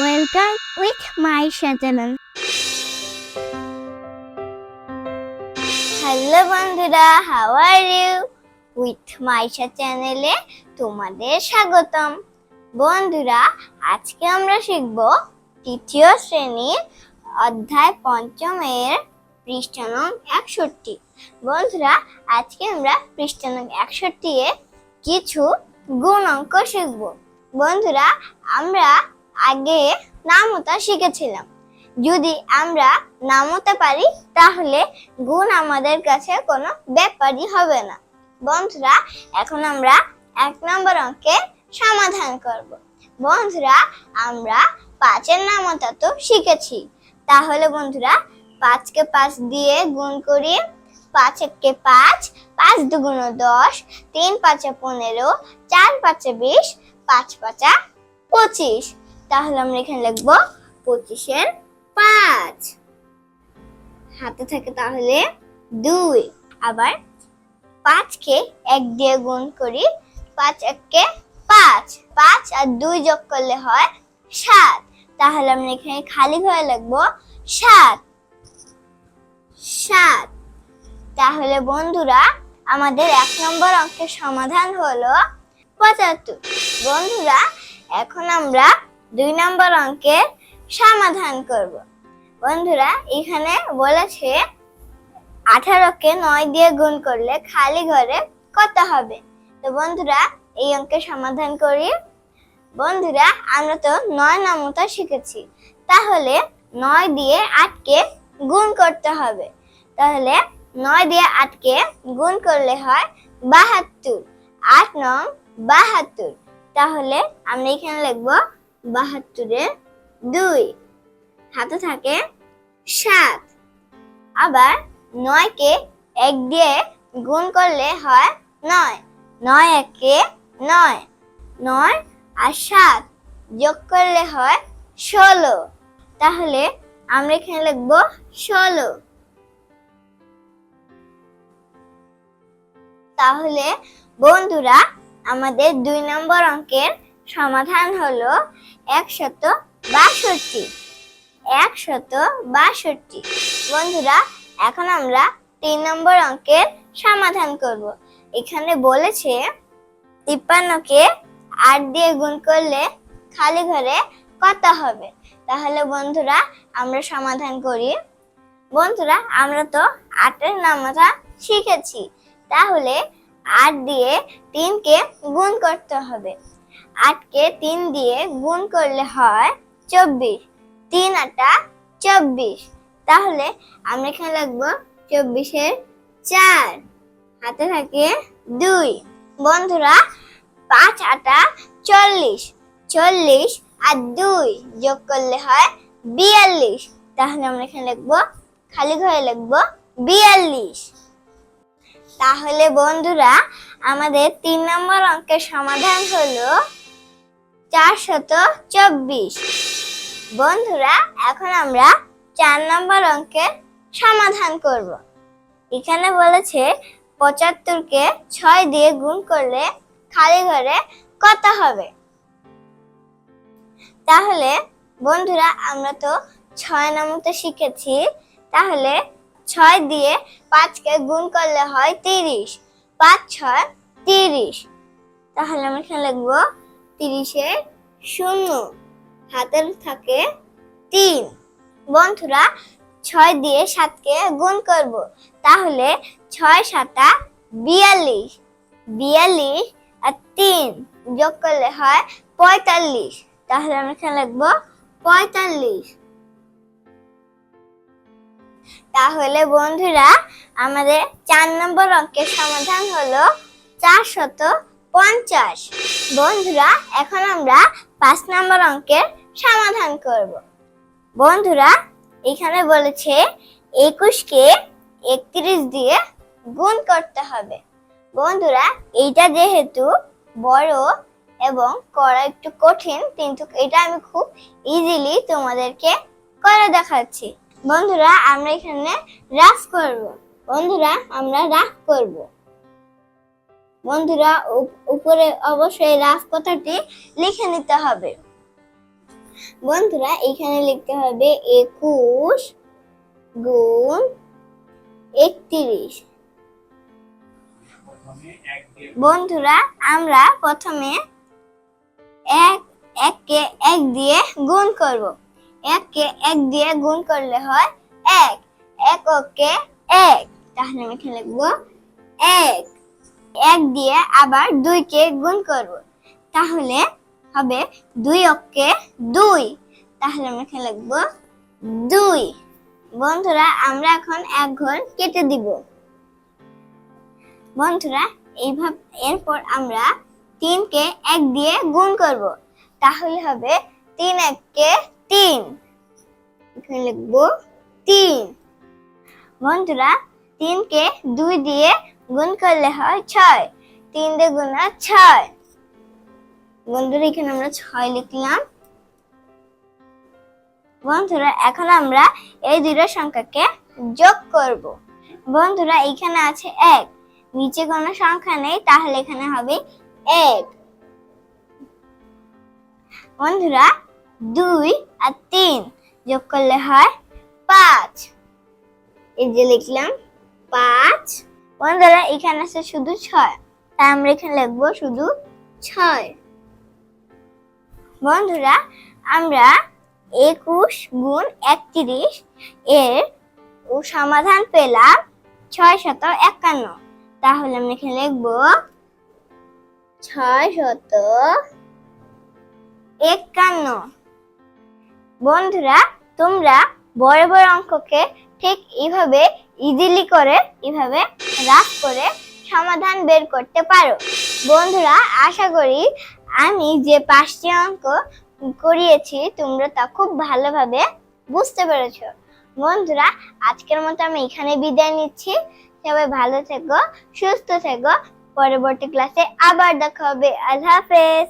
Welcome with my channel. Hello বন্ধুরা, how are you? With Maisha চ্যানেলে তোমাদের স্বাগতম। বন্ধুরা, আজকে আমরা শিখব তৃতীয় শ্রেণীর অধ্যায় পঞ্চমের পৃষ্ঠা নং 61। বন্ধুরা, আজকে আমরা পৃষ্ঠা নং 61 এ কিছু গুণ অঙ্ক শিখব। বন্ধুরা, আমরা আগে নামতা শিখেছিলাম। যদি আমরা নামতে পারি তাহলে গুণ আমাদের কাছে কোনো ব্যাপারই হবে না। বন্ধুরা, এখন আমরা 1 নম্বর অঙ্কের সমাধান করব। বন্ধুরা, আমরা 5-এর নামতা তো শিখেছি। তাহলে বন্ধুরা, 5কে 5 দিয়ে গুণ করি। 5 একে 5, 5 দুগুণ 10, 3 5 15, 4 5 20, 5 5 25। তাহলে আমরা এখানে লিখব 25-এর 5। হাতে থাকে তাহলে 2। আবার 5কে 1 দিয়ে গুণ করি। 5 একে 5, 5 আর 2 যোগ করলে হয় 7। তাহলে আমরা এখানে খালি ঘরে লিখব 7। তাহলে বন্ধুরা, আমাদের 1 নম্বর অঙ্কের সমাধান হলো 75। বন্ধুরা, এখন আমরা 2 নম্বর অঙ্কের সমাধান করব। বন্ধুরা, এখানে বলেছে 18কে 9 দিয়ে গুণ করলে খালি ঘরে কত হবে। তো বন্ধুরা, এই অঙ্কের সমাধান করি। বন্ধুরা, আমরা তো 9 নামতা শিখেছি। তাহলে 9 দিয়ে 8কে গুণ করতে হবে। তাহলে 9 দিয়ে 8কে গুণ করলে হয় 72। 8 নং 72। তাহলে আমরা এখানে লিখব 72-এর 2। হাতে থাকে 7। আবার 9কে 1 দিয়ে গুণ করলে হয় 9। 9 একে 9, 9 আর 7 যোগ করলে হয় 16। তাহলে আমরা এখানে লিখব 16। তাহলে বন্ধুরা, আমাদের 2 নম্বর অঙ্কের সমাধান হলো 162। 162। বন্ধুরা, এখন আমরা 3 নম্বর অঙ্কের সমাধান করব। এখানে বলেছে 53কে 8 দিয়ে গুণ করলে খালি ঘরে কত হবে। তাহলে বন্ধুরা, আমরা সমাধান করি। বন্ধুরা, আমরা তো 8-এর নামতা শিখেছি। তাহলে 8 দিয়ে 3কে গুণ করতে হবে। 8কে 3 দিয়ে গুণ করলে হয় 24। 3 8 24। তাহলে আমরা এখানে লিখব 24-এর 4। হাতে থাকে 2। বন্ধুরা, 5 8 40। 40 আর 2 যোগ করলে হয় 42। তাহলে আমরা এখানে লিখব, খালি ঘরে লিখব 42। তাহলে বন্ধুরা, আমাদের 3 নম্বর অঙ্কের সমাধান হলো 424। বন্ধুরা, এখন আমরা 4 নম্বর অঙ্কের সমাধান করব। এখানে বলেছে 75কে 6 দিয়ে গুণ করলে খালি ঘরে কত হবে। তাহলে বন্ধুরা, আমরা তো 6 নামতা শিখেছি। তাহলে 6 দিয়ে 5কে গুণ করলে হয় 30। 5 6 30। তাহলে আমরা এখানে লিখব 30-এর 0। হাতে থাকে 3। বন্ধুরা, 6 দিয়ে 7কে গুণ করব। তাহলে 6 7 42। 42 আর 3 যোগ করলে হয় 45। তাহলে আমরা এখানে লিখব 45। তাহলে বন্ধুরা, আমাদের 4 নম্বর অঙ্কের সমাধান হলো 450। বন্ধুরা, এখন আমরা 5 নম্বর অঙ্কের সমাধান করব। বন্ধুরা, এখানে বলেছে 21কে 31 দিয়ে গুণ করতে হবে। বন্ধুরা, এইটা যেহেতু বড় এবং করা একটু কঠিন, কিন্তু এটা আমি খুব ইজিলি তোমাদেরকে করে দেখাচ্ছি। বন্ধুরা, আমরা এখানে রাফ করব। বন্ধুরা, আমরা রাফ করব। বন্ধুরা, উপরে অবশ্যই রাফ কথাটি লিখে নিতে হবে। বন্ধুরা এখানে লিখতে হবে 21 গুণ 31। বন্ধুরা আমরা প্রথমে এককে 1 দিয়ে গুণ করব। 1কে 1 দিয়ে গুণ করলে হয় 1, এককে 1, তাহলে আমি এখানে লিখব 1। 1 দিয়ে আবার 2কে গুণ করব, তাহলে হবে 2 অক্ষে 2, তাহলে আমি এখানে লিখব 2। বন্ধুরা আমরা এখন 1 ঘর কেটে দিব। বন্ধুরা এইভাবে এরপর আমরা 3কে 1 দিয়ে গুণ করব, তাহলে হবে 3 এককে 3, এখানে লিখব 3। বন্ধুরা 3কে 2 দিয়ে গুণ করলে হয় 6, 3 দিয়ে গুণ 6। বন্ধুরা এখানে আমরা 6 লিখলাম। বন্ধুরা এখন আমরা এই দুটো সংখ্যাকে যোগ করব। বন্ধুরা এখানে আছে 1, নিচে কোনো সংখ্যা নেই, তাহলে এখানে হবে 1। বন্ধুরা 2 আর 3 যোগ করলে হয় 5, এই যে লিখলাম 5। বন্ধুরা এখানে আছে শুধু 6, তাই আমরা এখানে লিখব শুধু 6। বন্ধুরা আমরা 21 গুণ 31 এর সমাধান পেলাম 651, তাহলে আমি এখানে লিখব 651। বন্ধুরা তোমরা বড় বড় অঙ্ককে ঠিক এইভাবে ইজিলি করে এইভাবে রাফ করে সমাধান বের করতে পারো। বন্ধুরা আশা করি আমি যে 5টি অঙ্ক করিয়েছি তোমরা তা খুব ভালোভাবে বুঝতে পেরেছো। বন্ধুরা আজকের মতো আমি এখানে বিদায় নিচ্ছি। সবাই ভালো থেকো, সুস্থ থেকো। পরবর্তী ক্লাসে আবার দেখা হবে। আল্লাহ হাফেজ।